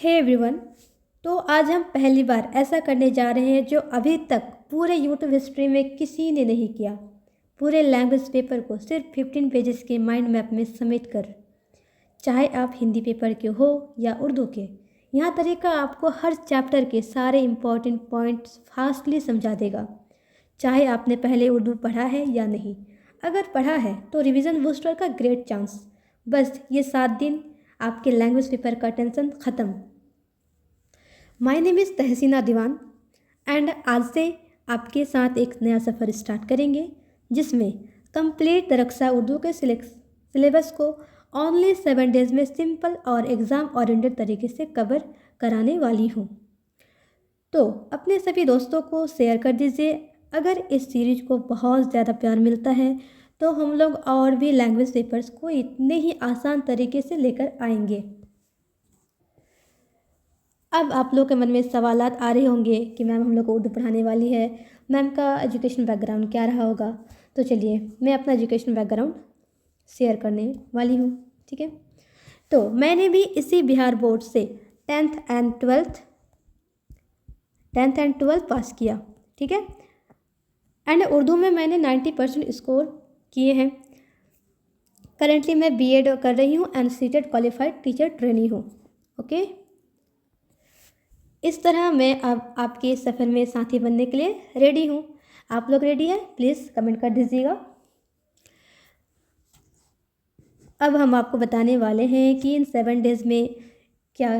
Hey everyone. तो आज हम पहली बार ऐसा करने जा रहे हैं जो अभी तक पूरे यूट्यूब हिस्ट्री में किसी ने नहीं किया। पूरे लैंग्वेज पेपर को सिर्फ 15 पेजेस के माइंड मैप में समेट कर, चाहे आप हिंदी पेपर के हो या उर्दू के। यहाँ तरीका आपको हर चैप्टर के सारे इम्पॉर्टेंट पॉइंट्स फास्टली समझा देगा, चाहे आपने पहले उर्दू पढ़ा है या नहीं। अगर पढ़ा है तो रिवीजन बूस्टर का ग्रेट चांस। बस ये 7 दिन आपके लैंग्वेज पेपर का टेंशन ख़त्म। My name is Tahseena Diwan and आज से आपके साथ एक नया सफ़र स्टार्ट करेंगे जिसमें कंप्लीट दरक्सा उर्दू के सिलेबस को ओनली 7 डेज़ में सिंपल और एग्ज़ाम ओरिएंटेड तरीके से कवर कराने वाली हूँ। तो अपने सभी दोस्तों को शेयर कर दीजिए। अगर इस सीरीज को बहुत ज़्यादा प्यार मिलता है तो हम लोग और भी लैंग्वेज पेपर्स को इतने ही आसान तरीके से लेकर आएंगे। अब आप लोग के मन में सवालात आ रहे होंगे कि मैम हम लोग को उर्दू पढ़ाने वाली है, मैम का एजुकेशन बैकग्राउंड क्या रहा होगा। तो चलिए मैं अपना एजुकेशन बैकग्राउंड शेयर करने वाली हूँ, ठीक है। तो मैंने भी इसी बिहार बोर्ड से 10th एंड 12th पास किया, ठीक है। एंड उर्दू में मैंने 90% स्कोर किए हैं। करेंटली मैं बीएड कर रही हूँ and seated qualified teacher trainee हूँ, ओके। इस तरह मैं अब आपके सफ़र में साथी बनने के लिए रेडी हूँ। आप लोग रेडी हैं? प्लीज़ कमेंट कर दीजिएगा। अब हम आपको बताने वाले हैं कि इन 7 डेज़ में क्या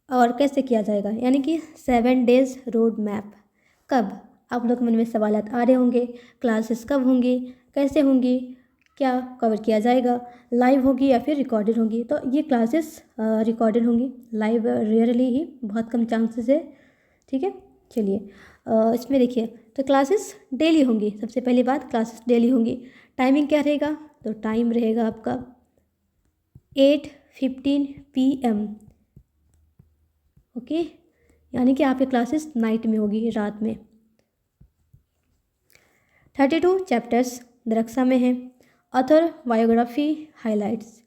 और कैसे किया जाएगा, यानी कि 7 डेज़ रोड मैप। कब आप लोग के मन में सवालात आ रहे होंगे, क्लासेस कब होंगी, कैसे होंगी, क्या कवर किया जाएगा, लाइव होगी या फिर रिकॉर्डेड होंगी। तो ये क्लासेस रिकॉर्डेड होंगी, लाइव रेयरली ही, बहुत कम चांसेस है, ठीक है। चलिए इसमें देखिए, तो क्लासेस डेली होंगी। सबसे पहली बात, क्लासेस डेली होंगी। टाइमिंग क्या रहेगा? तो टाइम रहेगा आपका 8:15 PM, ओके। यानी कि आपकी क्लासेस नाइट में होगी, रात में। 32 चैप्टर्स दरक्सा में हैं। ऑथर बायोग्राफी हाइलाइट्स,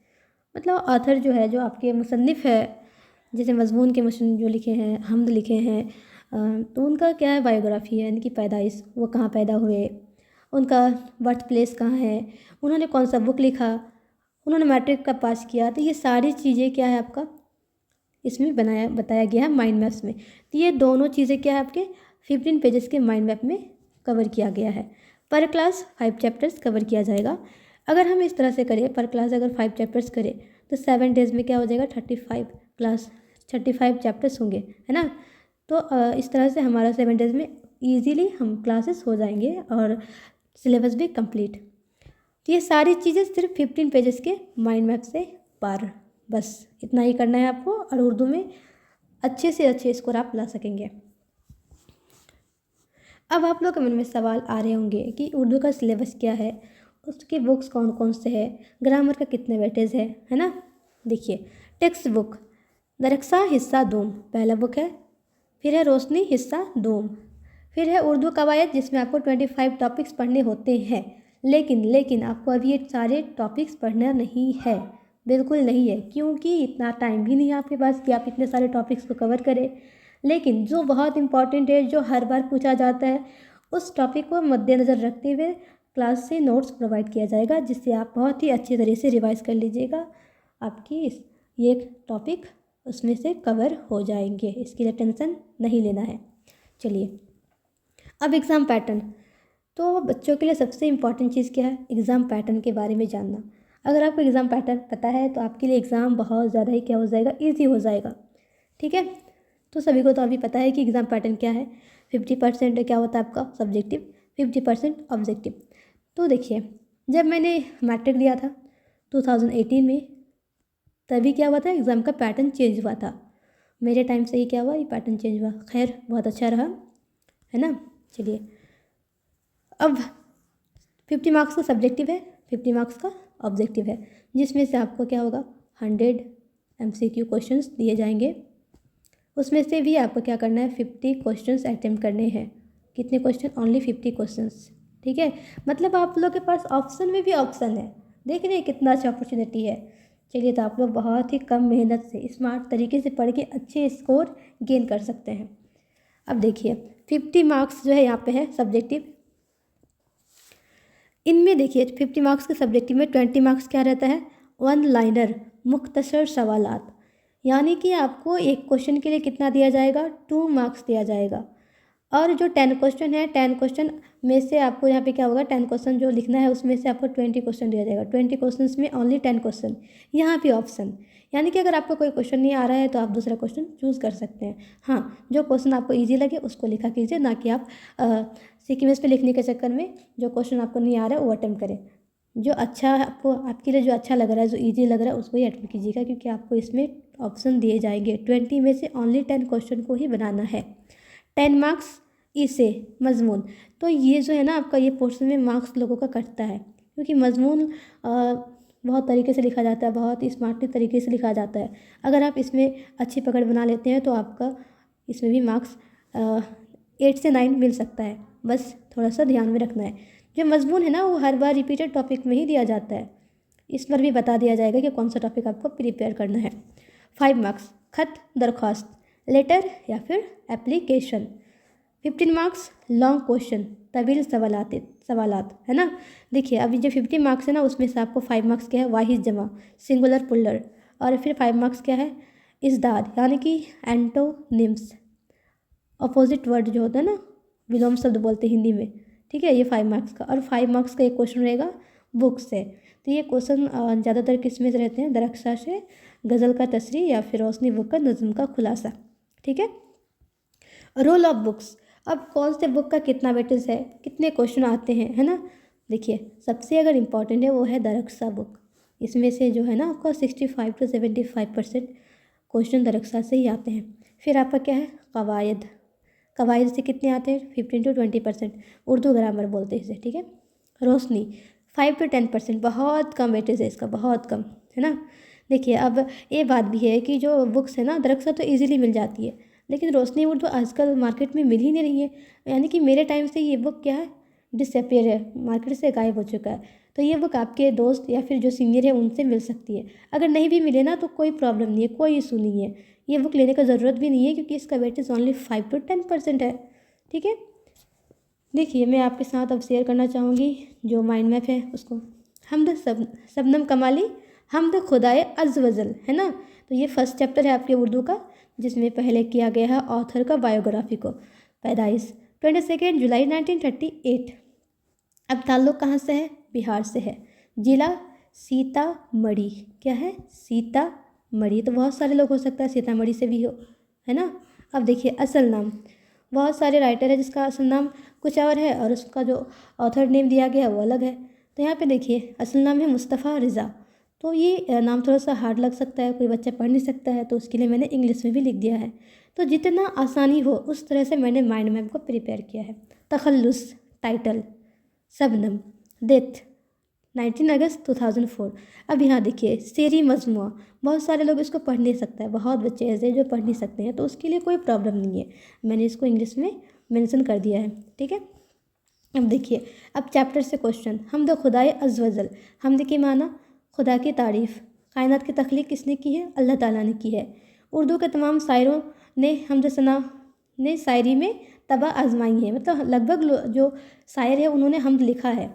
मतलब ऑथर जो है, जो आपके मुसन्निफ़ है, जैसे मजमून के मुसन्निफ़ जो लिखे हैं, हमद लिखे हैं, तो उनका क्या है, बायोग्राफी है, यानी कि पैदाइश, वो कहाँ पैदा हुए, उनका बर्थ प्लेस कहाँ है, उन्होंने कौन सा बुक लिखा, उन्होंने मैट्रिक कब पास किया। तो ये सारी चीज़ें क्या है आपका इसमें बताया गया है माइंड मैप्स में। तो ये दोनों चीज़ें क्या है आपके 15 पेजेस के माइंड मैप में कवर किया गया है। पर क्लास 5 चैप्टर्स कवर किया जाएगा। अगर हम इस तरह से करें, पर क्लास अगर 5 चैप्टर्स करें तो 7 डेज़ में क्या हो जाएगा, 35 चैप्टर्स होंगे, है ना। तो इस तरह से हमारा 7 डेज़ में ईजीली हम क्लासेस हो जाएंगे और सिलेबस भी कंप्लीट। तो ये सारी चीज़ें सिर्फ 15 पेजेस के माइंड मैप से पार, बस इतना ही करना है आपको, और उर्दू में अच्छे से अच्छे स्कोर आप ला सकेंगे। अब आप लोग के मन में सवाल आ रहे होंगे कि उर्दू का सिलेबस क्या है, उसके बुक्स कौन कौन से हैं, ग्रामर का कितने वेटेज है ना। देखिए, टेक्स्ट बुक दरक्सा हिस्सा दोम पहला बुक है, फिर है रोशनी हिस्सा दोम, फिर है उर्दू कवायद जिसमें आपको 25 टॉपिक्स पढ़ने होते हैं। लेकिन आपको अभी ये सारे टॉपिक्स पढ़ना नहीं है, बिल्कुल नहीं है, क्योंकि इतना टाइम भी नहीं है आपके पास कि आप इतने सारे टॉपिक्स को कवर करें। लेकिन जो बहुत इंपॉर्टेंट है, जो हर बार पूछा जाता है, उस टॉपिक को मद्देनज़र रखते हुए क्लास से नोट्स प्रोवाइड किया जाएगा, जिससे आप बहुत ही अच्छे तरीके से रिवाइज कर लीजिएगा। आपकी ये टॉपिक उसमें से कवर हो जाएंगे, इसके लिए टेंशन नहीं लेना है। चलिए, अब एग्ज़ाम पैटर्न। तो बच्चों के लिए सबसे इम्पॉर्टेंट चीज़ क्या है, एग्ज़ाम पैटर्न के बारे में जानना। अगर आपको एग्ज़ाम पैटर्न पता है तो आपके लिए एग्ज़ाम बहुत ज़्यादा ही क्या हो जाएगा, ईजी हो जाएगा, ठीक है। तो सभी को तो अभी पता है कि एग्ज़ाम पैटर्न क्या है। 50% क्या होता है आपका सब्जेक्टिव, 50% ऑब्जेक्टिव। तो देखिए, जब मैंने मैट्रिक दिया था 2018 में, तभी क्या हुआ था, एग्ज़ाम का पैटर्न चेंज हुआ था। मेरे टाइम से ही क्या हुआ, ये पैटर्न चेंज हुआ। खैर, बहुत अच्छा रहा, है ना। चलिए, अब 50 मार्क्स का सब्जेक्टिव है, 50 मार्क्स का ऑब्जेक्टिव है, जिसमें से आपको क्या होगा, 100 MCQ क्वेश्चंस दिए जाएंगे। उसमें से भी आपको क्या करना है, 50 क्वेश्चंस अटेम्प्ट करने हैं। कितने क्वेश्चन? ओनली 50 क्वेश्चंस, ठीक है। मतलब आप लोग के पास ऑप्शन में भी ऑप्शन है। देख रहे हैं कितना अच्छा अपॉर्चुनिटी है। चलिए, तो आप लोग बहुत ही कम मेहनत से स्मार्ट तरीके से पढ़ के अच्छे स्कोर गेन कर सकते हैं। अब देखिए 50 मार्क्स जो है यहाँ पे है सब्जेक्टिव। इनमें देखिए 50 मार्क्स के सब्जेक्टिव में 20 मार्क्स क्या रहता है, वन लाइनर मुख्तसर सवालात, यानी कि आपको एक क्वेश्चन के लिए कितना दिया जाएगा, 2 मार्क्स दिया जाएगा। और जो 10 क्वेश्चन है, 10 क्वेश्चन में से आपको यहाँ पे क्या होगा, 10 क्वेश्चन जो लिखना है उसमें से आपको 20 क्वेश्चन दिया जाएगा। 20 क्वेश्चन में ओनली 10 क्वेश्चन, यहाँ पे ऑप्शन, यानी कि अगर आपको कोई क्वेश्चन नहीं आ रहा है तो आप दूसरा क्वेश्चन चूज़ कर सकते हैं। हाँ, जो क्वेश्चन आपको ईजी लगे उसको लिखा कीजिए, ना कि आप सीक्वेंस पे लिखने के चक्कर में जो क्वेश्चन आपको नहीं आ रहा है वो अटेम्प्ट करें। जो अच्छा आपको, आपके लिए जो अच्छा लग रहा है, जो ईजी लग रहा है उसको ही अटेम्प्ट कीजिएगा, क्योंकि आपको इसमें ऑप्शन दिए जाएंगे। 20 में से ओनली 10 क्वेश्चन को ही बनाना है। 10 मार्क्स इसे मजमून, तो ये जो है ना आपका ये पोर्शन में मार्क्स लोगों का कटता है, क्योंकि मजमून बहुत तरीके से लिखा जाता है, बहुत ही स्मार्टली तरीके से लिखा जाता है। अगर आप इसमें अच्छी पकड़ बना लेते हैं तो आपका इसमें भी मार्क्स 8 से 9 मिल सकता है। बस थोड़ा सा ध्यान में रखना है। जो मजमून है ना वो हर बार रिपीटेड टॉपिक में ही दिया जाता है, इस पर भी बता दिया जाएगा कि कौन सा टॉपिक आपको प्रिपेयर करना है। 5 मार्क्स खत दरख्वास्त, लेटर या फिर एप्लीकेशन। 15 मार्क्स लॉन्ग क्वेश्चन, तवील सवालात, है ना। देखिए अभी जो 50 मार्क्स है ना उसमें से आपको 5 मार्क्स क्या है, वाहिद जमा, सिंगुलर पुलर, और फिर 5 मार्क्स क्या है, इज़दाद, यानी कि एंटोनिम्स, अपोजिट वर्ड जो होता है ना, विलोम शब्द बोलते हैं हिंदी में, ठीक है। ये 5 मार्क्स का, और 5 मार्क्स का एक क्वेश्चन रहेगा बुक से। तो ये क्वेश्चन ज़्यादातर किस में से रहते हैं, दरख्सा से, गज़ल का तसरी या फिर रोशनी बुक का नज़म का खुलासा, ठीक है। रोल ऑफ बुक्स, अब कौन से बुक का कितना वेटेज है, कितने क्वेश्चन आते हैं, है ना। देखिए सबसे अगर इम्पॉर्टेंट है वो है दरख्सा बुक, इसमें से जो है ना आपका 65 to 75% क्वेश्चन दरख्सा से ही आते हैं। फिर आपका क्या है, कवायद, कवायद से कितने आते हैं, 15 to 20%, उर्दू ग्रामर बोलते हैं इसे, ठीक है। रोशनी 5 to 10%, बहुत कम वेटेज है इसका, बहुत कम, है ना। देखिए अब ये बात भी है कि जो बुक्स है ना दरख्सा तो ईजिली मिल जाती है, लेकिन रोशनी उर्दू आजकल मार्केट में मिल ही नहीं रही है, यानी कि मेरे टाइम से ये बुक क्या है, डिसअपियर है, मार्केट से गायब हो चुका है। तो ये बुक आपके दोस्त या फिर जो सीनियर है उनसे मिल सकती है। अगर नहीं भी मिले ना तो कोई प्रॉब्लम नहीं है, कोई इशू नहीं है, ये बुक लेने का ज़रूरत भी नहीं है, क्योंकि इसका वेटेज ओनली 5 to 10% है, ठीक है। देखिए मैं आपके साथ अब शेयर करना चाहूँगी जो माइंड मैप है उसको। शबनम कमाली हमद खुदाए अज़ वज़ल, है ना। तो ये फर्स्ट चैप्टर है आपके उर्दू का, जिसमें पहले किया गया है ऑथर का बायोग्राफी को। पैदाइश 22 जुलाई 1938। अब ताल्लुक़ कहाँ से है, बिहार से है। जिला सीतामढ़ी, क्या है, सीतामढ़ी। तो बहुत सारे लोग हो सकता है सीतामढ़ी से भी हो, है ना। अब देखिए असल नाम, बहुत सारे राइटर है जिसका असल नाम कुछ और है और उसका जो ऑथर नेम दिया गया है वो अलग है। तो यहाँ पे देखिए असल नाम है मुस्तफ़ा रिज़ा। तो ये नाम थोड़ा सा हार्ड लग सकता है, कोई बच्चा पढ़ नहीं सकता है, तो उसके लिए मैंने इंग्लिश में भी लिख दिया है। तो जितना आसानी हो उस तरह से मैंने माइंड मैप को प्रिपेयर किया है। तखल्लुस टाइटल, शबनम, डेथ 19 अगस्त 2004। अब यहाँ देखिए शेरी मजमुआ, बहुत सारे लोग इसको पढ़ नहीं सकते हैं, बहुत बच्चे ऐसे जो पढ़ नहीं सकते हैं, तो उसके लिए कोई प्रॉब्लम नहीं है, मैंने इसको इंग्लिश में मेंशन कर दिया है, ठीक है। अब देखिए अब चैप्टर से क्वेश्चन। हमद खुदाए अज़ वज़ल, हमद की माना खुदा की तारीफ़। कायनात की तख्लीक किसने की है, अल्लाह ताला ने की है। उर्दू के तमाम शायरों ने हमद सना ने शायरी में तबा आजमाई है, मतलब लगभग जो शायर है उन्होंने हमद लिखा है।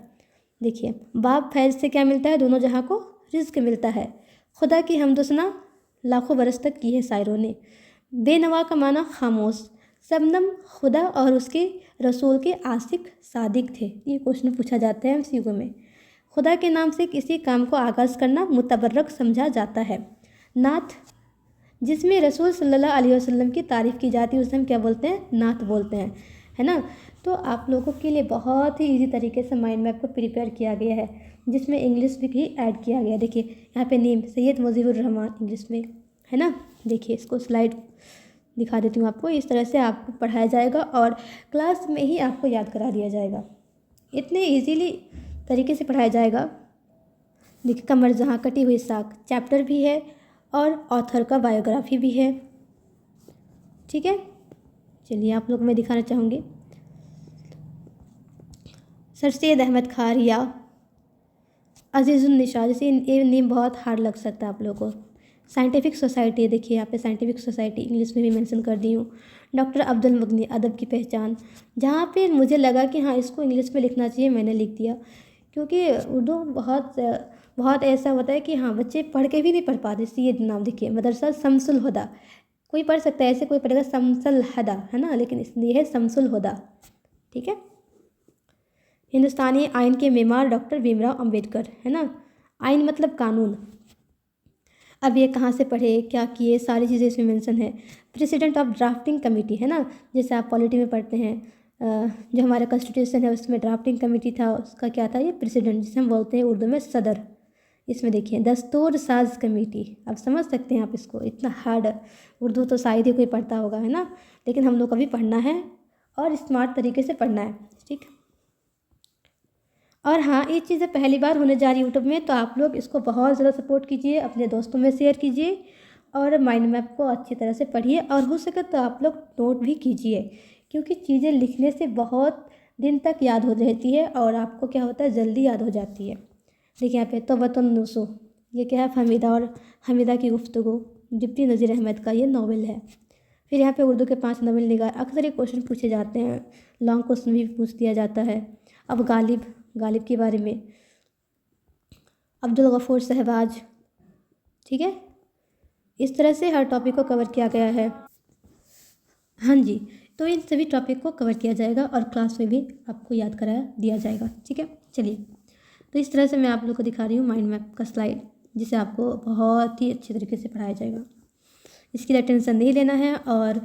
देखिए बाब फैज़ से क्या मिलता है, दोनों जहाँ को रिज़्क मिलता है। खुदा की हमद सना लाखों बरस तक की है शायरों ने। बेनवा का माना खामोश। शबनम खुदा और उसके रसूल के आशिक सादिक थे, ये क्वेश्चन पूछा जाता है एमसीक्यू में। खुदा के नाम से किसी काम को आगाज़ करना मुतबर्रक समझा जाता है। नात, जिसमें रसूल सल्लल्लाहु अलैहि वसल्लम की तारीफ़ की जाती है उसे हम क्या बोलते हैं, नात बोलते हैं, है ना। तो आप लोगों के लिए बहुत ही इजी तरीके से माइंड मैप को प्रिपेयर किया गया है, जिसमें इंग्लिश भी ऐड किया गया है। देखिए यहाँ पे नेम सैयद मुजीबुर रहमान इंग्लिश में, है ना। देखिए इसको स्लाइड दिखा देती हूँ आपको, इस तरह से आपको पढ़ाया जाएगा और क्लास में ही आपको याद करा दिया जाएगा, इतने ईजीली तरीके से पढ़ाया जाएगा। देखिए कमर जहाँ कटी हुई साख चैप्टर भी है और ऑथर का बायोग्राफी भी है, ठीक है। चलिए आप लोग मैं दिखाना चाहूँगी सर सैयद अहमद खान या अजीज़ुन्निसा, जैसे ये नेम बहुत हार्ड लग सकता है आप लोगों को। साइंटिफिक सोसाइटी, देखिए यहाँ पे साइंटिफिक सोसाइटी इंग्लिश में भी मेंशन कर दी हूँ। डॉक्टर अब्दुल मुगनी, अदब की पहचान, जहाँ पे मुझे लगा कि हाँ इसको इंग्लिश में लिखना चाहिए, मैंने लिख दिया, क्योंकि उर्दू बहुत बहुत ऐसा होता है कि हाँ बच्चे पढ़ के भी नहीं पढ़ पाते। सी ये नाम देखिए, मदरसा शम्सुल हुदा, कोई पढ़ सकता है ऐसे, कोई पढ़ेगा शम्सुल हदा, है ना, लेकिन इसलिए है शम्सुल हुदा। ठीक है। हिंदुस्तानी आइन के मेमार डॉक्टर भीमराव अंबेडकर, है ना। आइन मतलब कानून। अब ये कहाँ से पढ़े, क्या किए, सारी चीज़ें इसमें मेंशन है। प्रेसिडेंट ऑफ ड्राफ्टिंग कमेटी, है ना, जैसे आप पॉलिटी में पढ़ते हैं, जो हमारा कॉन्स्टिट्यूशन है उसमें ड्राफ्टिंग कमेटी था, उसका क्या था, ये प्रेसिडेंट, जिसे हम बोलते हैं उर्दू में सदर। इसमें देखिए दस्तूर साज कमेटी, आप समझ सकते हैं आप इसको, इतना हार्ड उर्दू तो शायद ही कोई पढ़ता होगा, है ना, लेकिन हम लोग को भी पढ़ना है और स्मार्ट तरीके से पढ़ना है। ठीक। और हाँ, ये चीज़ें पहली बार होने जा रही यूट्यूब में, तो आप लोग इसको बहुत ज़्यादा सपोर्ट कीजिए, अपने दोस्तों में शेयर कीजिए और माइंड मैप को अच्छी तरह से पढ़िए, और हो सके तो आप लोग नोट भी कीजिए, क्योंकि चीज़ें लिखने से बहुत दिन तक याद हो रहती है और आपको क्या होता है, जल्दी याद हो जाती है। देखिए यहाँ पे तौबतुन्नुसो, ये क्या है, हमीदा और हमीदा की गुफ्तगू, डिप्टी नज़ीर अहमद का ये नावल है। फिर यहाँ पे उर्दू के 5 नावल निगार, अक्सर ये क्वेश्चन पूछे जाते हैं, लॉन्ग क्वेश्चन भी पूछ दिया जाता है। अब गालिब के बारे में, अब्दुल गफूर शहबाज। ठीक है, इस तरह से हर टॉपिक को कवर किया गया है। हाँ जी, तो इन सभी टॉपिक को कवर किया जाएगा और क्लास में भी आपको याद कराया दिया जाएगा। ठीक है, चलिए, तो इस तरह से मैं आप लोग को दिखा रही हूँ माइंड मैप का स्लाइड, जिसे आपको बहुत ही अच्छे तरीके से पढ़ाया जाएगा। इसके लिए टेंशन नहीं लेना है और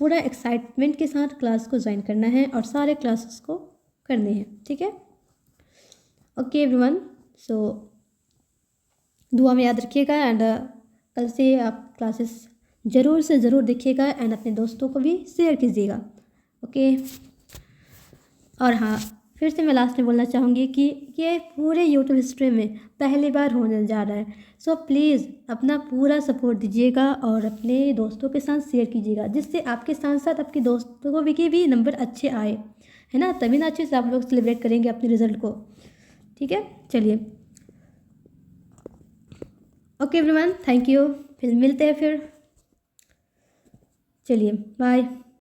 पूरा एक्साइटमेंट के साथ क्लास को ज्वाइन करना है और सारे क्लासेस को करने हैं। ठीक है, ओके एवरीवन, सो दुआ में याद रखिएगा एंड कल से आप क्लासेस ज़रूर से ज़रूर देखिएगा एंड अपने दोस्तों को भी शेयर कीजिएगा। ओके, और हाँ, फिर से मैं लास्ट में बोलना चाहूँगी कि ये पूरे यूट्यूब हिस्ट्री में पहली बार होने जा रहा है, सो प्लीज़ अपना पूरा सपोर्ट दीजिएगा और अपने दोस्तों के साथ शेयर कीजिएगा, जिससे आपके साथ साथ आपके दोस्तों को भी नंबर अच्छे आए, है ना, तभी ना अच्छे से आप लोग सेलिब्रेट करेंगे अपने रिजल्ट को। ठीक है, चलिए, ओके एवरीवन, थैंक यू, फिर मिलते हैं फिर, चलिए बाय।